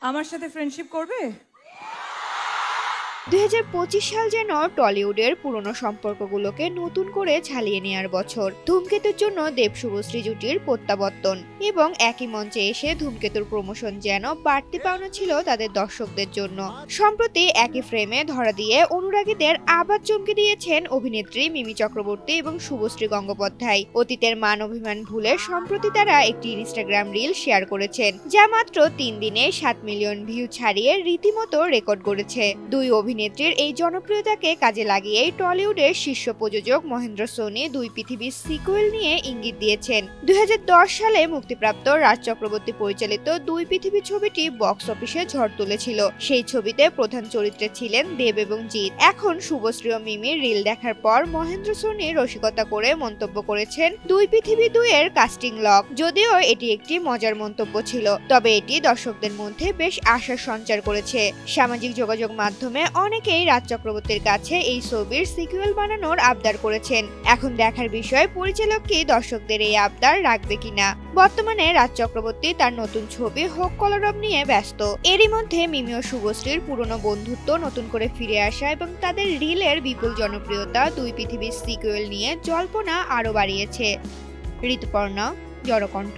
আমার সাথে ফ্রেন্ডশিপ করবে? 2025 সাল যেন টলিউডের পুরনো সম্পর্কগুলোকে নতুন করে ঝালিয়ে নেয়ার বছর। ধূমকেতুর জন্য দেব শুভশ্রী জুটির প্রত্যাবর্তন এবং একই মঞ্চে এসে ধূমকেতুর প্রমোশন যেন বাড়তি পাওনা ছিল তাদের দর্শকদের জন্য। সম্প্রতি একই ফ্রেমে ধরা দিয়ে অনুরাগীদের আবার চমকে দিয়েছেন অভিনেত্রী মিমি চক্রবর্তী এবং শুভশ্রী গঙ্গোপাধ্যায়। অতীতের মান অভিমান ভুলে সম্প্রতি তারা একটি ইনস্টাগ্রাম রিল শেয়ার করেছেন, যা মাত্র 3 দিনে 7 মিলিয়ন ভিউ ছাড়িয়ে রীতিমতো রেকর্ড করেছে। দুই অভিনেত্রীর এই জনপ্রিয়তাকে কাজে লাগিয়েই টলিউডের শীর্ষ প্রযোজক মহেন্দ্র সোনি দুই পৃথিবীর সিকুয়েল নিয়ে ইঙ্গিত দিয়েছেন। 2010 সালে মুক্তিপ্রাপ্ত রাজ চক্রবর্তী পরিচালিত দুই পৃথিবী ছবিটি বক্স অফিসে ঝড় তুলেছিল। সেই ছবিতে প্রধান চরিত্রে ছিলেন দেব এবং জিৎ। এখন শুভশ্রী ও মিমির রিল দেখার পর মহেন্দ্র সোনি রসিকতা করে মন্তব্য করেছেন, দুই পৃথিবী 2 এর কাস্টিং লক। যদিও এটি একটি মজার মন্তব্য ছিল, তবে এটি দর্শকদের মধ্যে বেশ আশার সঞ্চার করেছে। সামাজিক যোগাযোগ মাধ্যমে অনেকেই রাজ চক্রবর্তীর কাছে এই ছবির সিকুয়েল বানানোর আবদার করেছেন। এখন দেখার বিষয় পরিচালক কি দর্শকদের এই আবদার রাখবে কিনা। বর্তমানে রাজ চক্রবর্তী তার নতুন ছবি হোক কলরব নিয়ে ব্যস্ত। এরই মধ্যে মিমি ও শুভশ্রীর পুরনো বন্ধুত্ব নতুন করে ফিরে আসা এবং তাদের রিলের বিপুল জনপ্রিয়তা দুই পৃথিবীর সিকুয়েল নিয়ে জল্পনা আরো বাড়িয়েছে। ঋতুপর্ণা, জড়কণ্ঠ।